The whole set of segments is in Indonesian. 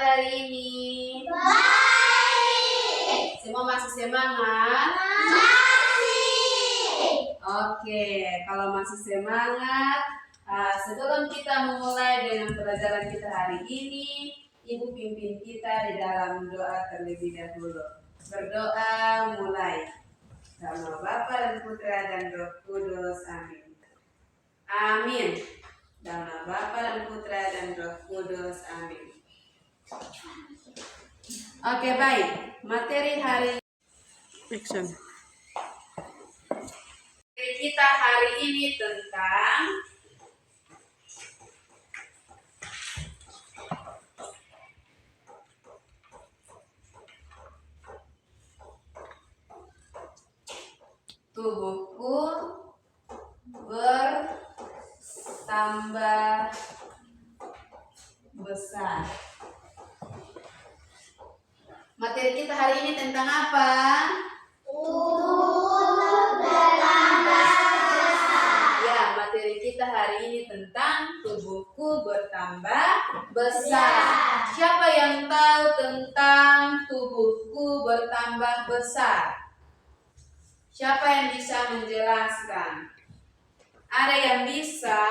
hari ini? Baik. Semua masih semangat? Masih. Oke, kalau masih semangat, sebelum kita memulai dengan pelajaran kita hari ini, Ibu pimpin kita di dalam doa terlebih dahulu. Berdoa mulai. Nama Bapa dan Putra dan Roh Kudus. Amin. Amin. Dalam Bapa dan Putra dan Roh Kudus. Amin. Oke, baik. Materi hari Materi kita hari ini tentang tubuhku bertambah besar. Materi kita hari ini tentang apa? Tubuh bertambah besar. Ya, materi kita hari ini tentang tubuhku bertambah besar. Siapa yang tahu tentang tubuhku bertambah besar? Siapa yang bisa menjelaskan? Ada yang bisa?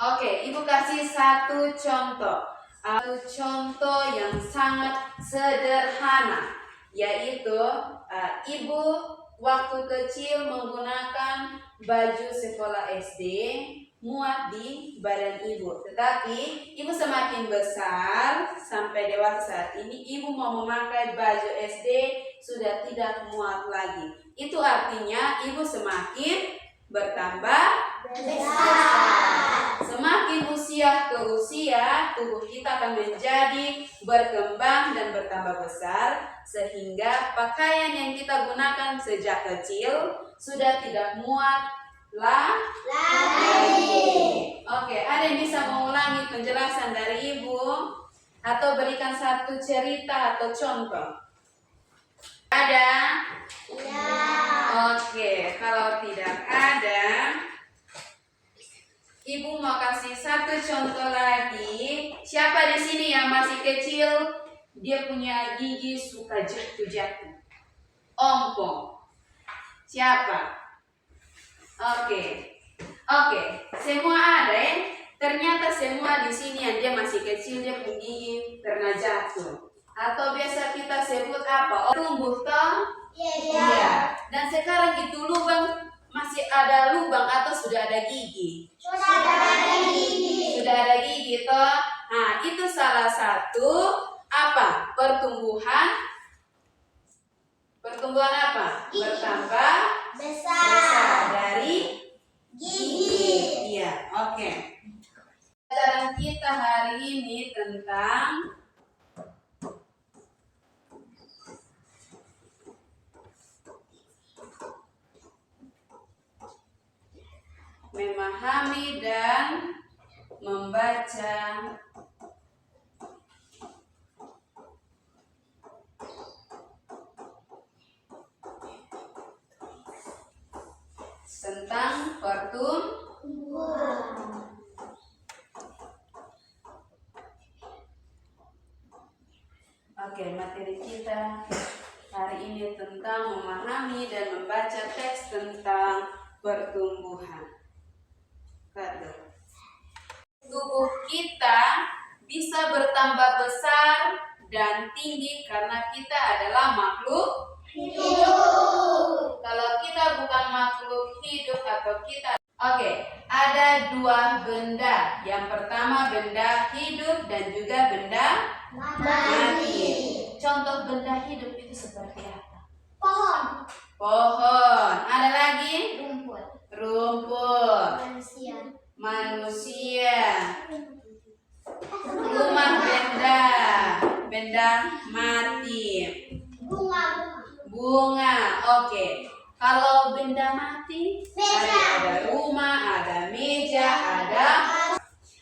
Oke, Ibu kasih satu contoh. Satu contoh yang sangat sederhana, yaitu Ibu waktu kecil menggunakan baju sekolah SD muat di badan Ibu. Tetapi Ibu semakin besar sampai dewasa saat ini, Ibu mau memakai baju SD sudah tidak muat lagi. Itu artinya Ibu semakin bertambah besar. Semakin usia ke usia, tubuh kita akan menjadi berkembang dan bertambah besar, sehingga pakaian yang kita gunakan sejak kecil sudah tidak muat lagi. Oke, ada yang bisa mengulangi penjelasan dari Ibu atau berikan satu cerita atau contoh? Ada? Ya. Oke, kalau tidak ada, Ibu mau kasih satu contoh lagi. Siapa di sini yang masih kecil, dia punya gigi suka jatuh-jatuh? Ompong. Siapa? Oke, semua ada ya. Ternyata semua di sini yang dia masih kecil, dia punya gigi pernah jatuh. Atau biasa kita sebut apa? Tumbuh toh? Iya. Dan sekarang itu lubang masih ada lubang atau sudah ada gigi? Sudah ada gigi. Sudah ada gigi toh? Nah, itu salah satu apa? Pertumbuhan apa? Gigi. Bertambah besar dari Gigi. Iya, oke. Pelajaran kita hari ini tentang memahami dan membaca tentang pertumbuhan. Oke, materi kita hari ini tentang memahami dan membaca teks tentang pertumbuhan. Tubuh kita bisa bertambah besar dan tinggi karena kita adalah makhluk hidup. Kalau kita bukan makhluk hidup atau kita ada dua benda. Yang pertama benda hidup dan juga benda mati. Contoh benda hidup itu seperti apa? Pohon. Ada lagi? Rumput. Manusia. Rumah benda mati. Bunga. Oke. Kalau benda mati, ada rumah, ada meja, ada.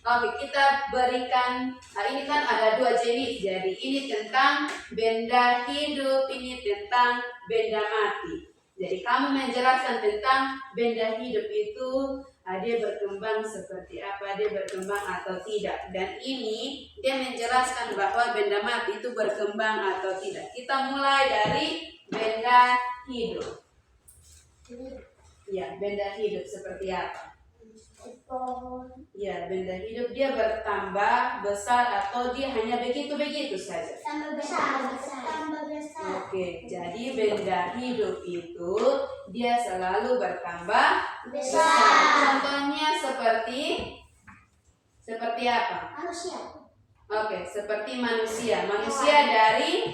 Oke, kita berikan. Hari ini kan ada dua jenis. Jadi ini tentang benda hidup, ini tentang benda mati. Jadi kamu menjelaskan tentang benda hidup itu Dia berkembang seperti apa, dia berkembang atau tidak. Dan ini dia menjelaskan bahwa benda mati itu berkembang atau tidak. Kita mulai dari benda hidup. Ya, benda hidup seperti apa? Pohon. Ya, benda hidup dia bertambah besar atau dia hanya begitu-begitu saja. Tambah besar. Tambah besar. Oke, jadi benda hidup itu dia selalu bertambah Besar. Contohnya seperti apa? Manusia. Oke, seperti manusia. Manusia dari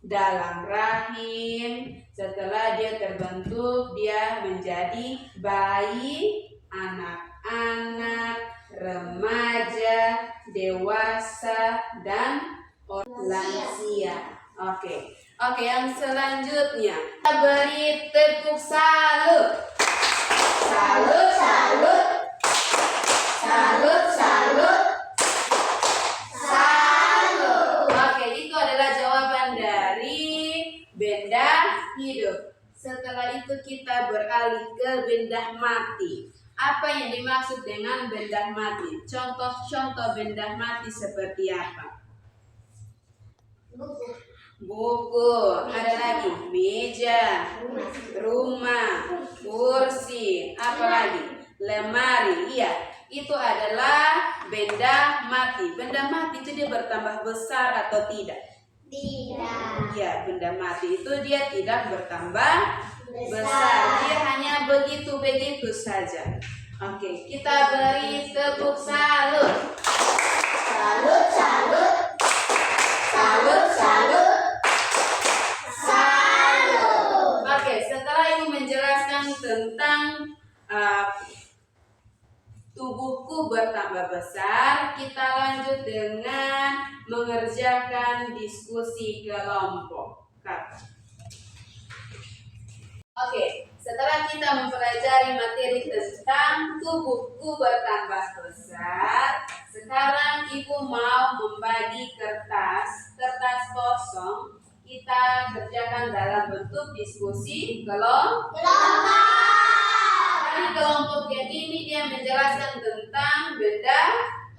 dalam rahim, setelah dia terbentuk, dia menjadi bayi, anak-anak, remaja, dewasa, dan lansia. Oke, yang selanjutnya kita beri tepuk salut. Salut, salut. Salut, salut. Salut. Oke, itu adalah jawaban dari benda hidup. Setelah itu kita beralih ke benda mati. Apa yang dimaksud dengan benda mati? Contoh-contoh benda mati seperti apa? Buku, ada lagi meja, rumah, kursi, apa lagi? Lemari. Iya, itu adalah benda mati. Benda mati itu dia bertambah besar atau tidak? Tidak. Ya, benda mati itu dia tidak bertambah besar. Dia hanya begitu-begitu saja. Oke, kita beri tepuk salut. Salut, salut. Salut, salut. Salut. Oke, setelah ini menjelaskan tentang tubuhku bertambah besar, kita lanjut dengan mengerjakan diskusi kelompok. Oke, setelah kita mempelajari materi tentang tubuhku bertambah besar, sekarang ibu mau membagi kertas kosong. Kita kerjakan dalam bentuk diskusi kelompok. Dari kelompok yang ini dia menjelaskan tentang benda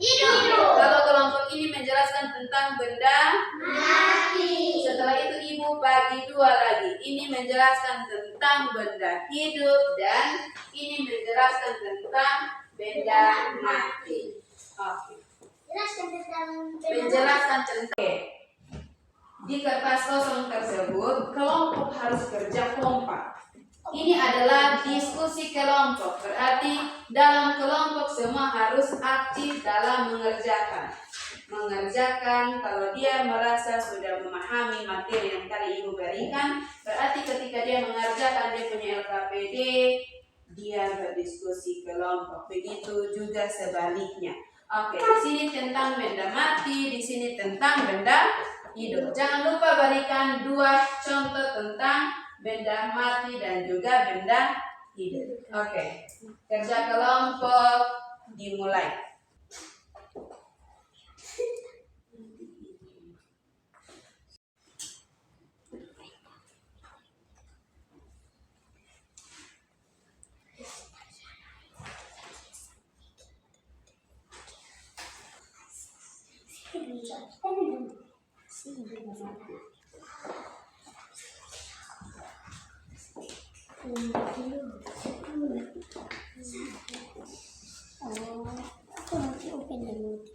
hidup. Kalau kelompok ini menjelaskan tentang benda Mati. Setelah itu ibu bagi dua lagi. Ini menjelaskan tentang benda hidup dan ini menjelaskan tentang benda mati. Oke. Jelaskan tentang Menjelaskan tentang di kertas kosong tersebut kelompok harus kerja kompak. Ini adalah diskusi kelompok, berarti dalam kelompok semua harus aktif dalam mengerjakan. Kalau dia merasa sudah memahami materi yang tadi ibu berikan, berarti ketika dia mengerjakan dia punya LKPD, dia berdiskusi kelompok. Begitu juga sebaliknya. Oke, di sini tentang benda mati, di sini tentang benda hidup. Jangan lupa berikan dua contoh tentang benda mati dan juga benda hidup. Oke, kerja kelompok dimulai. Aku nanti open dulu.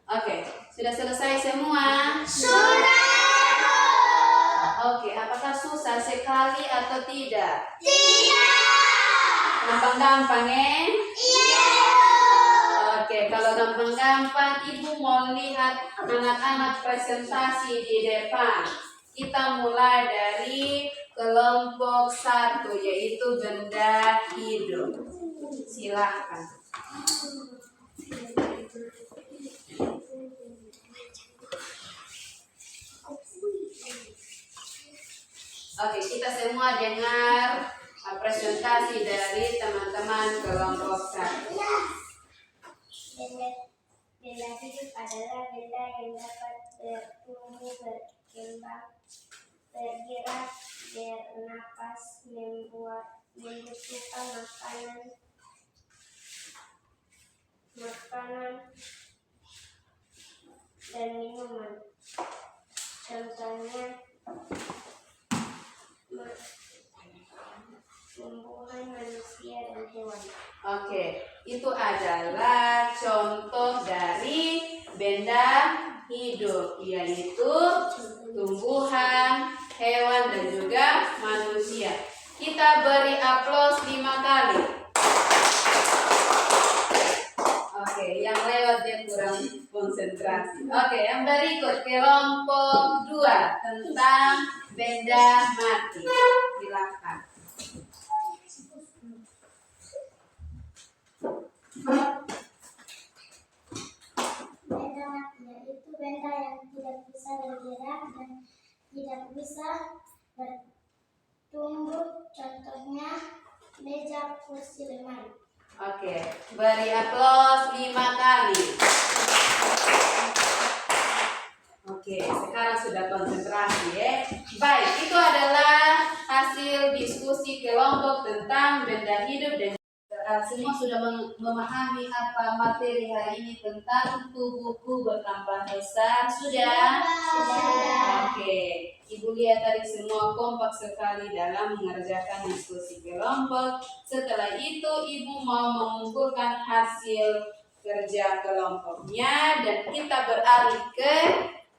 Oke, sudah selesai semua? Sudah. Oke, apakah susah sekali atau tidak? Tidak. Gampang-gampang, Iya. Oke, kalau gampang-gampang, ibu mau lihat anak-anak presentasi di depan. Kita mulai dari kelompok 1, yaitu benda hidup. Silakan. Oke, kita semua dengar presentasi dari teman-teman kelompok 1. Benda hidup adalah benda yang dapat bertumbuh, berkembang, bergerak, bernapas, membutuhkan makanan dan minuman. Contohnya tumbuhan, manusia, dan hewan. Oke, itu adalah contoh dari benda hidup, yaitu tumbuhan, hewan, dan juga manusia. Kita beri aplaus 5 kali. Oke, yang lewat dia kurang konsentrasi. Oke, yang berikut kelompok 2 tentang benda mati. Silakan. Benda mati yaitu benda yang tidak bisa bergerak dan tidak bisa bertumbuh. Contohnya meja, kursi, lemari. Oke, beri aplaus 5 kali. Oke, sekarang sudah konsentrasi ya. Baik, itu adalah hasil diskusi kelompok tentang benda hidup dan semua sudah memahami apa materi hari ini tentang tubuhku bertambah besar. Sudah? Oke, Ibu lihat tadi semua kompak sekali dalam mengerjakan diskusi kelompok. Setelah itu Ibu mau mengumpulkan hasil kerja kelompoknya dan kita beralih ke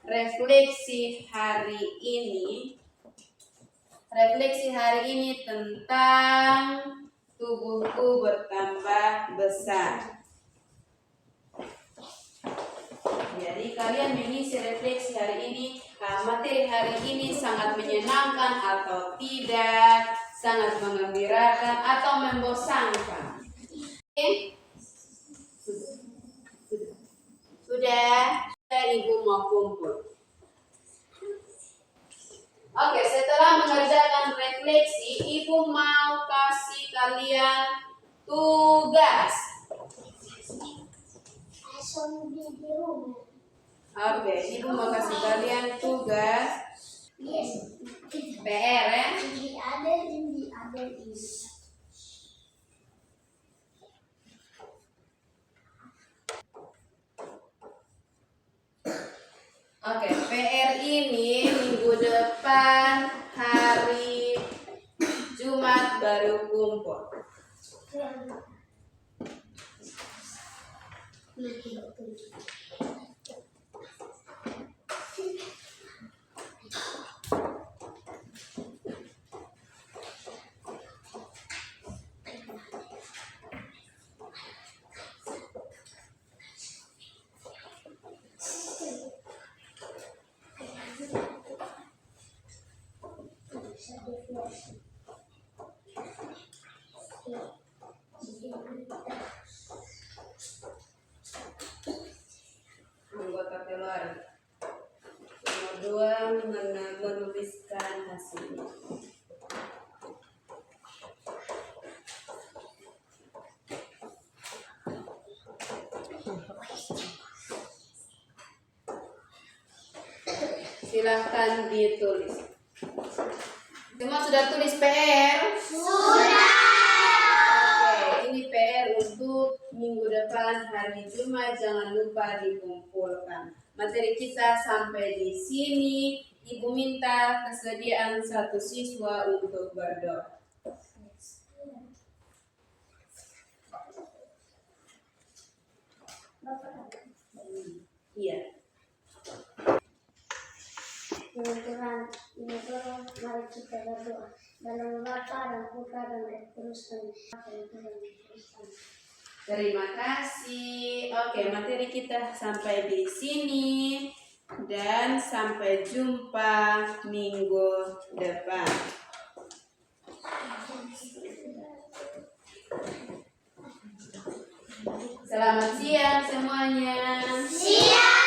refleksi hari ini. Refleksi hari ini tentang tubuhku bertambah besar. Jadi kalian mengisi refleksi hari ini, materi hari ini sangat menyenangkan atau tidak, sangat menggembirakan atau membosankan. Oke? Sudah Ibu mau kumpul. Oke, setelah mengerjakan refleksi, Ibu mau kasih kalian tugas. di rumah. Oke, Ibu mau kasih kalian tugas Yes. PR ya. Ini ada ini. Oke, PR ini minggu depan hari Jumat baru kumpul. Anggota keluarga nomor 2 menuliskan hasilnya. Silahkan ditulis. Semua sudah tulis PR? Sudah. Oke, ini PR untuk minggu depan hari Jumat, jangan lupa dikumpulkan. Materi kita sampai di sini. Ibu minta kesediaan satu siswa untuk berdoa. Iya. Tuhan, mari kita berdoa. Dalam Bapa dan Putra dan Roh Kudus kami. Terima kasih. Oke, materi kita sampai di sini dan sampai jumpa minggu depan. Selamat siang semuanya. Siap.